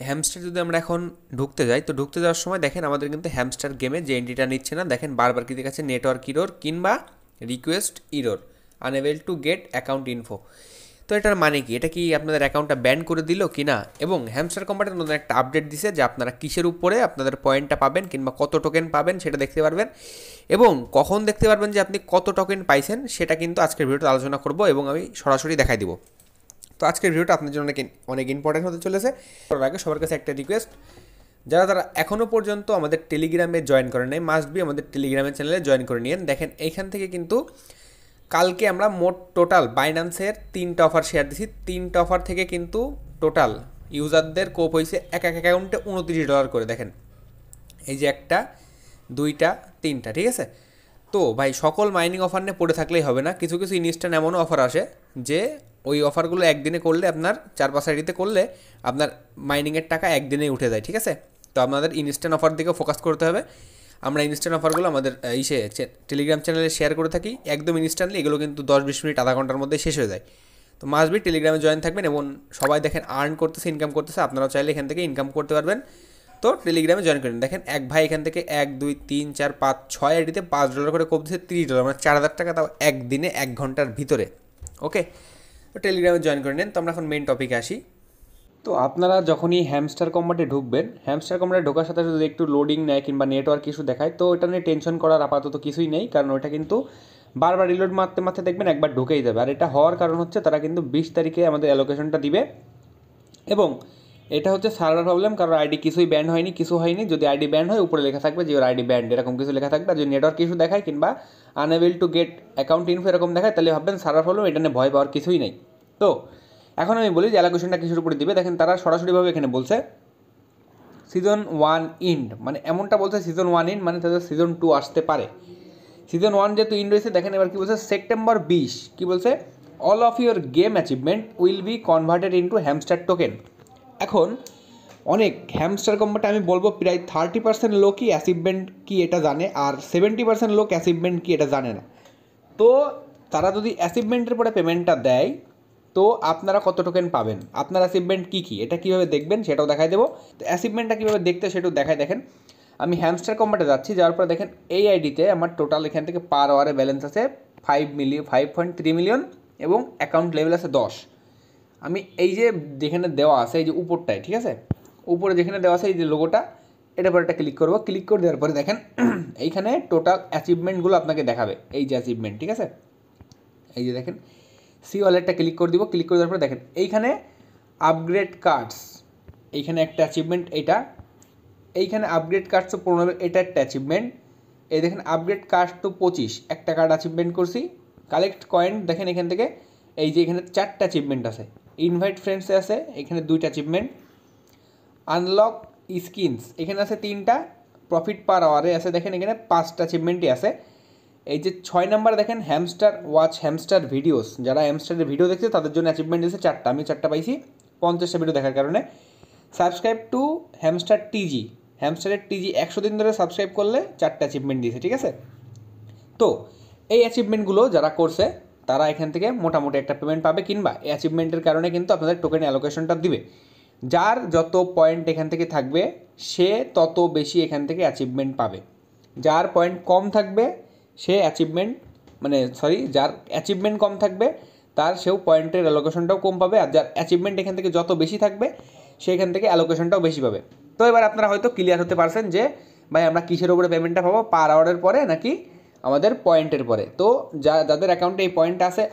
Hamster যদি আমরা এখন ঢুকতে যাই, তো ঢুকতে যাওয়ার সময় দেখেন আমাদের কিন্তু হ্যামস্টার গেমে যে এন্ট্রিটা নিচ্ছে না, দেখেন বারবার কি দেখাচ্ছে, নেটওয়ার্ক ইরোর কিংবা request error, unable to get account info. তো এটার মানে কি, এটা কি আপনাদের অ্যাকাউন্টটা ব্যান করে দিল কি না? এবং হ্যামস্টার কোম্পানির নতুন একটা আপডেট দিছে যে আপনারা কিসের উপরে আপনাদের পয়েন্টটা পাবেন কিংবা কত টোকেন পাবেন সেটা দেখতে পারবেন, এবং কখন দেখতে পারবেন যে আপনি কত টোকেন পাইছেন সেটা কিন্তু আজকের ভিডিওতে আলোচনা করব এবং আমি সরাসরি দেখাই দিব। তো আজকের ভিডিওটা আপনার জন্য অনেক ইম্পর্টেন্ট হতে চলেছে। তার আগে সবার কাছে একটা রিকোয়েস্ট, যারা এখনও পর্যন্ত আমাদের টেলিগ্রামে জয়েন করেন নাই, মাস্ট বি আমাদের টেলিগ্রামের চ্যানেলে জয়েন করে নিন। দেখেন এইখান থেকে কিন্তু কালকে আমরা মোট টোটাল বাইন্যান্সের 3টা অফার শেয়ার দিছি। 3টা অফার থেকে কিন্তু টোটাল ইউজারদের কোপ হয়েছে এক এক অ্যাকাউন্টে $29 করে। দেখেন এই যে 1টা 2টা 3টা, ঠিক আছে। তো ভাই সকল মাইনিং অফার নিয়ে পড়ে থাকলেই হবে না, কিছু কিছু ইনস্ট্যান্ট এমনও অফার আসে যে ওই অফারগুলো একদিনে করলে, আপনার 4-5 আইডিতে করলে আপনার মাইনিংয়ের টাকা একদিনেই উঠে যায়, ঠিক আছে। তো আপনাদের ইনস্ট্যান্ট অফার দিকে ফোকাস করতে হবে। আমরা ইনস্ট্যান্ট অফারগুলো আমাদের টেলিগ্রাম চ্যানেলে শেয়ার করে থাকি একদম ইনস্ট্যান্টলি। এগুলো কিন্তু 10-20 মিনিট আধা ঘন্টার মধ্যে শেষ হয়ে যায়। তো মাস্ট বি টেলিগ্রামে জয়েন থাকবেন, এবং সবাই দেখেন আর্ন করতেছে, ইনকাম করতেছে, আপনারাও চাইলে এখান থেকে ইনকাম করতে পারবেন। তো টেলিগ্রামে জয়েন করেন। দেখেন এক ভাই এখান থেকে 1 2 3 4 5 6 আইডিতে $5 করে কোপ দিচ্ছে, $30, মানে 4000 টাকা, তাও একদিনে 1 ঘন্টার ভিতরে। ওকে, তো টেলিগ্রামে জয়েন করে নেন। তো আমরা এখন মেন টপিকে আসি। তো আপনারা যখনই হ্যামস্টার কম্বাটে ঢুকবেন, হ্যামস্টার কম্বাটে ঢোকার সাথে সাথে যদি একটু লোডিং নেয় কিংবা নেটওয়ার্ক ইস্যু দেখায়, তো এটা নিয়ে টেনশন করার আপাতত কিছুই নেই, কারণ ওটা কিন্তু বারবার রিলোড মারতে মারতে দেখবেন একবার ঢুকেই যাবে। আর এটা হওয়ার কারণ হচ্ছে তারা কিন্তু 20 তারিখে আমাদের অ্যালোকেশনটা দিবে, এবং এটা হচ্ছে সার্ভার প্রবলেম, কারণ আইডি কিছুই ব্যান্ড হয়নি, কিছু হয়নি। যদি আইডি ব্যান্ড হয় উপরে লেখা থাকবে যে ওর আইডি ব্যান্ড, এরকম কিছু লেখা থাকবে। আর যদি নেটওয়ার্ক ইস্যু দেখায় কিংবা unable to get account info এরকম দেখায়, তাহলে ভাববেন সার্ভার প্রবলেম, এটা নিয়ে ভয় পাওয়ার কিছুই নেই। তো এখন আমি বলি যে অ্যালোকেশনটা কিছুর উপরে দিবে। দেখেন তারা সরাসরিভাবে এখানে বলছে সিজন 1 ইন্ড, মানে এমনটা বলছে সিজন 1 ইন্ড, মানে তাদের সিজন 2 আসতে পারে। সিজন 1 যেহেতু ইন্ড রয়েছে, দেখেন এবার কী বলছে, সেপ্টেম্বর 20 কী বলছে, all of your game achievement will be converted into hamster token. এখন অনেক হ্যামস্টার কোম্পানিটা আমি বলবো প্রায় 30% লোকই অ্যাচিভমেন্ট কি এটা জানে, আর 70% লোক অ্যাচিভমেন্ট কি এটা জানে না। তো তারা যদি অ্যাচিভমেন্টের পরে পেমেন্টটা দেয়, তো আপনারা কত টোকেন পাবেন, আপনার অ্যাচিভমেন্ট কী কী, এটা কীভাবে দেখবেন সেটাও দেখাই দেবো। তো অ্যাচিভমেন্টটা কীভাবে দেখতে সেটাও দেখায়। দেখেন আমি হ্যামস্টার কম্বাটে যাচ্ছি, যাওয়ার পরে দেখেন এই আইডিতে আমার টোটাল এখান থেকে পার আওয়ারে ব্যালেন্স আছে 5.3 মিলিয়ন, এবং অ্যাকাউন্ট লেভেল আছে 10। আমি এই যে যেখানে দেওয়া আছে এই যে উপরটায়, ঠিক আছে, উপরে যেখানে দেওয়া আছে এই যে লোগোটা, এটার পরে একটা ক্লিক করবো। ক্লিক করে দেওয়ার পরে দেখেন এইখানে টোটাল অ্যাচিভমেন্টগুলো আপনাকে দেখাবে, এই যে অ্যাচিভমেন্ট, ঠিক আছে। এই যে দেখেন সি ওয়ালেটটা ক্লিক করে দিব। ক্লিক করে দেওয়ার পরে দেখেন এইখানে আপগ্রেড কার্ডস, এইখানে একটা অ্যাচিভমেন্ট, এইখানে আপগ্রেড কার্ডস তো 15, এটা একটা অ্যাচিভমেন্ট। এই দেখেন আপগ্রেড কার্ডস তো 25, একটা কার্ড অ্যাচিভমেন্ট করছি। কালেক্ট কয়েন দেখেন এখান থেকে এই যে এখানে 4টা অ্যাচিভমেন্ট আছে। ইনভাইট ফ্রেন্ডসে আছে এখানে 2টা অ্যাচিভমেন্ট। আনলক স্কিনস এখানে আছে 3টা। প্রফিট পার আওয়ারে আছে দেখেন এখানে 5টা অ্যাচিভমেন্টই আছে। এই যে 6 নাম্বার দেখেন হ্যামস্টার ওয়াচ হ্যামস্টার ভিডিওস, যারা হ্যামস্টারের ভিডিও দেখছে তাদের জন্য অ্যাচিভমেন্ট দিয়েছে 4টা, আমি 4টা পাইছি 50টা ভিডিও দেখার কারণে। সাবস্ক্রাইব টু হ্যামস্টার টিজি, হ্যামস্টারের টিজি 100 দিন ধরে সাবস্ক্রাইব করলে 4টা অ্যাচিভমেন্ট দিয়েছে, ঠিক আছে। তো এই অ্যাচিভমেন্টগুলো যারা করছে তারা এখান থেকে মোটামুটি একটা পেমেন্ট পাবে, কিংবা এই অ্যাচিভমেন্টের কারণে কিন্তু আপনাদের টোকেন অ্যালোকেশনটা দিবে। যার যত পয়েন্ট এখান থেকে থাকবে সে তত বেশি এখান থেকে অ্যাচিভমেন্ট পাবে। যার পয়েন্ট কম থাকবে সে যার অ্যাচিভমেন্ট কম থাকবে তার সেও পয়েন্টের অ্যালোকেশনটাও কম পাবে, আর যার অ্যাচিভমেন্ট এখান থেকে যত বেশি থাকবে সেখান থেকে অ্যালোকেশনটাও বেশি পাবে। তো এবার আপনারা হয়তো ক্লিয়ার হতে পারছেন যে ভাই আমরা কিসের উপরে পেমেন্টটা পাবো, পার আওয়ারের পরে নাকি আমাদের পয়েন্টের পরে। তো যাদের অ্যাকাউন্টে এই পয়েন্ট আছে,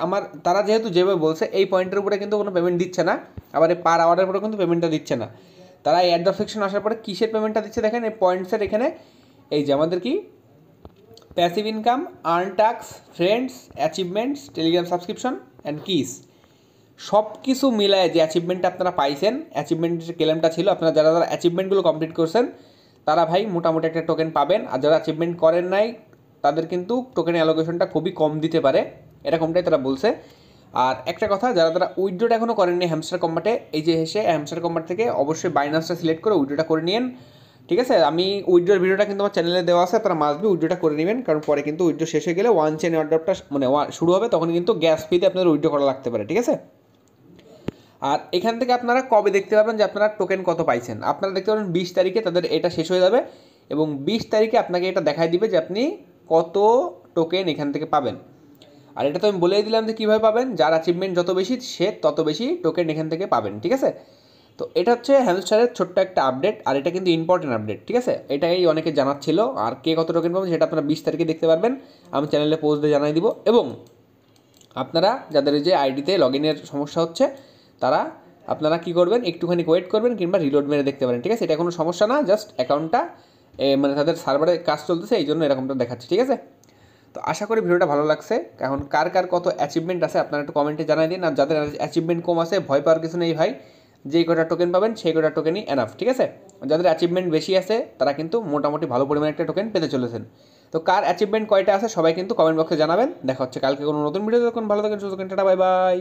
তারা যেহেতু যেভাবে বলছে এই পয়েন্টের উপরে কিন্তু কোনো পেমেন্ট দিচ্ছে না, আবার এই পার আওয়ারের পরে কিন্তু পেমেন্টটা দিচ্ছে না। তারা এই অ্যাড সেকশন আসার পরে কিসের পেমেন্টটা দিচ্ছে দেখেন, এই পয়েন্টসের এখানে এই যে আমাদের কি passive income, earn task, friends, achievements, Telegram subscription and kiss, সব কিছু মিলায় যে অ্যাচিভমেন্টটা আপনারা পাইছেন, অ্যাচিভমেন্টের যে ক্লেমটা ছিল, আপনারা যারা যারা অ্যাচিভমেন্টগুলো কমপ্লিট করছেন তারা ভাই মোটামুটি একটা টোকেন পাবেন। আর যারা অ্যাচিভমেন্ট করেন নাই তাদের কিন্তু টোকেন অ্যালোকেশনটা খুবই কম দিতে পারে, এরকমটাই তারা বলছে। আর একটা কথা, যারা যারা উইথড্রোটা এখনও করেননি হ্যামস্টার কম্বাটে, এই যে এসে হ্যামস্টার কম্বাট থেকে অবশ্যই বাইন্যান্সটা সিলেক্ট করে উইথড্রোটা করে নিন, ঠিক আছে। আমি উইথড্রোর ভিডিওটা কিন্তু আমার চ্যানেলে দেওয়া আছে, আপনারা মাস্ট বি উইথড্রোটা করে নেবেন, কারণ পরে কিন্তু উইথড্রো শেষ হয়ে গেলে ওয়ান চেন অর্ডারটা শুরু হবে, তখন কিন্তু গ্যাস ফিতে আপনাদের উইথড্রো করা লাগতে পারে, ঠিক আছে। আর এখান থেকে আপনারা কবে দেখতে পাবেন যে আপনারা টোকেন কত পাইছেন, আপনারা দেখতে পাবেন 20 তারিখে তাদের এটা শেষ হয়ে যাবে এবং 20 তারিখে আপনাকে এটা দেখায় দিবে যে আপনি কত টোকেন এখান থেকে পাবেন। আর এটা তো আমি বলেই দিলাম যে কীভাবে পাবেন, যার অ্যাচিভমেন্ট যত বেশি সে তত বেশি টোকেন এখান থেকে পাবেন, ঠিক আছে। তো এটা হচ্ছে হ্যামস্টারের ছোট্ট একটা আপডেট, আর এটা কিন্তু ইম্পর্টেন্ট আপডেট, ঠিক আছে। এটাই অনেকে জানাচ্ছিল, আর কে কত টোকেন পাবেন সেটা আপনারা 20 তারিখে দেখতে পারবেন, আমি চ্যানেলে পোস্ট দিয়ে জানাই দিব। এবং আপনারা যাদের যে আইডিতে লগ ইনের সমস্যা হচ্ছে তারা আপনারা কী করবেন, একটুখানি ওয়েট করবেন কিংবা রিলোড মেরে দেখতে পারেন, ঠিক আছে। এটা কোনো সমস্যা না, জাস্ট অ্যাকাউন্টটা মানে তাদের সার্ভারে কাজ চলতেছে এই জন্য এরকমটা দেখাচ্ছে, ঠিক আছে। তো আশা করি ভিডিওটা ভালো লাগছে। এখন কার কার কত অ্যাচিভমেন্ট আছে আপনারা একটু কমেন্টে জানাই দিন, আর যাদের অ্যাচিভমেন্ট কম আছে ভয় পাওয়ার কিছু নেই ভাই, যেই কটা টোকেন পাবেন সেই কটা টোকেনই এনাফ, ঠিক আছে। যাদের অ্যাচিভমেন্ট বেশি আছে তারা কিন্তু মোটামুটি ভালো পরিমাণে একটা টোকেন পেতে চলেছেন। তো কার অ্যাচিভমেন্ট কয়টা আছে সবাই কিন্তু কমেন্ট বক্সে জানাবেন। দেখা হচ্ছে কালকে কোনো নতুন ভিডিও, তখন ভালো থাকেন, সুস্থ থাকেন, টাটা, বাই বাই।